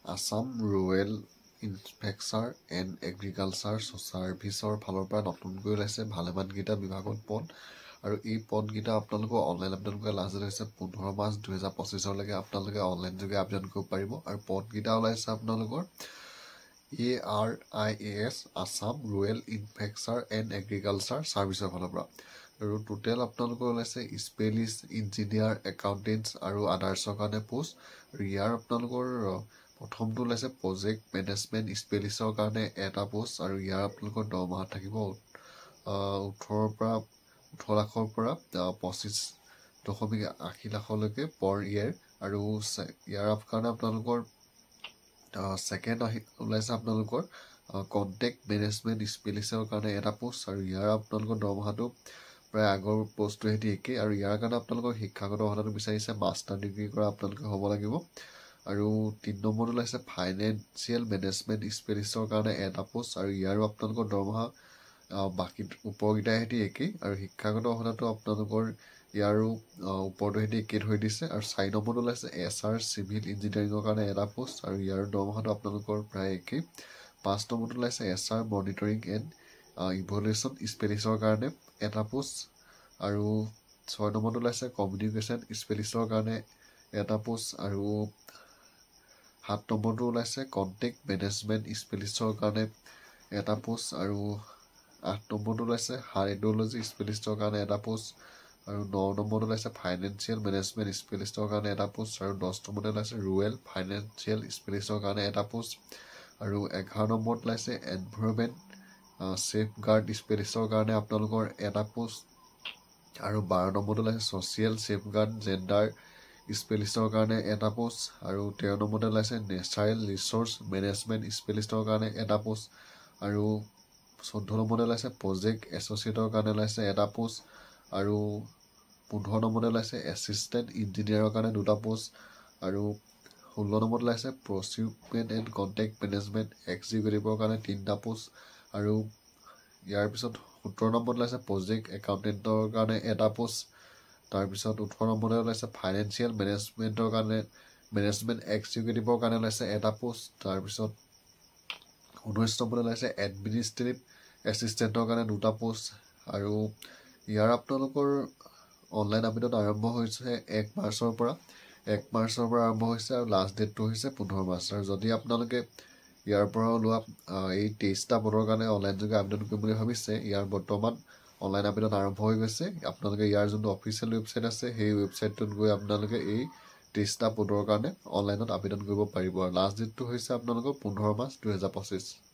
Assam rural infrastructure and agriculture ছাৰ্ভিচৰ ফালৰ পৰা নতুনকৈ ওলাইছে ভালেমানকেইটা বিভাগত পদ আৰু এই পদকেইটা আপোনালোকৰ অনলাইন আবেদন কৰা লাষ্ট ডেট হৈছে 15 মাৰ্চ 2025 আপোনালোকে অনলাইন যোগে আবেদন কৰিব পাৰিব আৰু পদকেইটা ওলাইছে আপোনালোকৰ ARIAS Assam rural infrastructure and agriculture ছাৰ্ভিচৰ ফালৰ পৰা আৰু টোটেল আপোনালোকৰ ওলাইছে স্পেলিষ্ট ইঞ্জিনিয়াৰ একাউণ্টেণ্টছ আৰু আদাৰ্ছৰ কাৰণে পোষ্ট আৰু ইয়াৰ আপোনালোকৰ প্ৰথমটো ওলাইছে প্ৰজেক্ট মেনেজমেণ্ট স্পেলিষ্টৰ কাৰণে এটা পোষ্ট আৰু ইয়াৰ আপোনালোকৰ দৰমহা থাকিব 18 লাখৰ পৰা 25.80 লাখলৈকে per year আৰু ইয়াৰ কাৰণে আপোনালোকৰ ছেকেণ্ড ওলাইছে আপোনালোকৰ কণ্টেক্ট মেনেজমেণ্ট স্পেলিষ্টৰ কাৰণে এটা পোষ্ট আৰু ইয়াৰ আপোনালোকৰ দৰমহাটো প্ৰায় আগৰ পোষ্টটোৰ সৈতে একেই আৰু ইয়াৰ কাৰণে আপোনালোকৰ শিক্ষাগত অৰ্হতাটো বিচাৰিছে মাষ্টাৰ ডিগ্ৰী কৰা আপোনালোকে হ'ব লাগিব আৰু 3 নম্বৰটো ওলাইছে ফাইনেন্সিয়েল মেনেজমেণ্ট স্পেলিষ্টৰ কাৰণে এটা পোষ্ট আৰু ইয়াৰো আপোনালোকৰ দৰমহা বাকী ওপৰকেইটাৰ সৈতে একেই আৰু শিক্ষাগত অৰ্হতাটো আপোনালোকৰ ইয়াৰো ওপৰটোৰ সৈতে একেই ধৰি দিছে আৰু 4 নম্বৰটো ওলাইছে SR চিভিল ইঞ্জিনিয়াৰিঙৰ কাৰণে এটা পোষ্ট আৰু ইয়াৰ দৰমহাটো আপোনালোকৰ প্ৰায় একেই 5 নম্বৰটো ওলাইছে SR মনিটৰিং এণ্ড ইভলিউশ্যন স্পেলিষ্টৰ কাৰণে এটা পোষ্ট আৰু 6 নম্বৰটো ওলাইছে কমিউনিকেশ্যন স্পেলিষ্টৰ কাৰণে এটা পোষ্ট আৰু 7 নম্বৰটো ওলাইছে কণ্টেক্ট মেনেজমেণ্ট স্পেলিষ্টৰ কাৰণে এটা পোষ্ট আৰু 8 নম্বৰটো ওলাইছে ৰেডিঅ'লজি স্পেলিষ্টৰ কাৰণে এটা পোষ্ট আৰু 9 নম্বৰটো ওলাইছে ফাইনেন্সিয়েল মেনেজমেণ্ট স্পেলিষ্টৰ কাৰণে এটা পোষ্ট আৰু 10 নম্বৰতে ওলাইছে ৰুৰেল ফাইনেন্সিয়েল স্পেলিষ্টৰ কাৰণে এটা পোষ্ট আৰু 11 নম্বৰত ওলাইছে এনভাইৰনমেণ্ট ছেফ গাৰ্ড স্পেলিষ্টৰ কাৰণে আপোনালোকৰ এটা পোষ্ট আৰু 12 নম্বৰটো ওলাইছে ছ'চিয়েল ছেফ গাৰ্ড জেণ্ডাৰ স্পেলিষ্টৰ কাৰণে এটা পোষ্ট আৰু 13 নম্বৰতে ওলাইছে নেচাৰেল ৰিচোৰ্চ মেনেজমেণ্ট স্পেলিষ্টৰ কাৰণে এটা পোষ্ট আৰু 14 নম্বৰতে ওলাইছে প্ৰজেক্ট এছ'চিয়েটৰ কাৰণে ওলাইছে এটা পোষ্ট আৰু 15 নম্বৰতে ওলাইছে এছিষ্টেণ্ট ইঞ্জিনিয়াৰৰ কাৰণে দুটা পোষ্ট আৰু 16 নম্বৰত ওলাইছে প্ৰচিউৰমেণ্ট এণ্ড কণ্টেক্ট মেনেজমেণ্ট এক্সিকিউটিভৰ কাৰণে 3টা পোষ্ট আৰু ইয়াৰ পিছত 17 নম্বৰত ওলাইছে প্ৰজেক্ট একাউণ্টেণ্টৰ কাৰণে এটা পোষ্ট তাৰপিছত 18 নম্বৰতে ওলাইছে ফাইনেন্সিয়েল মেনেজমেণ্টৰ কাৰণে মেনেজমেণ্ট এক্সিকিউটিভৰ কাৰণে ওলাইছে এটা পোষ্ট তাৰপিছত 19 নম্বৰতে ওলাইছে এডমিনিষ্ট্ৰেটিভ এছিষ্টেণ্টৰ কাৰণে দুটা পোষ্ট আৰু ইয়াৰ আপোনালোকৰ অনলাইন আবেদন আৰম্ভ হৈছে 1 মাৰ্চৰ পৰা আৰম্ভ হৈছে আৰু লাষ্ট ডেটটো হৈছে 15 মাৰ্চ আৰু যদি আপোনালোকে ইয়াৰ পৰা ওলোৱা এই 23টা পদৰ কাৰণে অনলাইন যোগে আবেদন কৰিম বুলি ভাবিছে ইয়াৰ বৰ্তমান অনলাইন আবেদন আৰম্ভ হৈ গৈছে আপোনালোকে ইয়াৰ যোনটো অফিচিয়েল ৱেবছাইট আছে সেই ৱেবছাইটটোত গৈ আপোনালোকে এই 23টা পদৰ কাৰণে অনলাইনত আবেদন কৰিব পাৰিব আৰু লাষ্ট ডেটটো হৈছে আপোনালোকৰ 15 মাৰ্চ 2025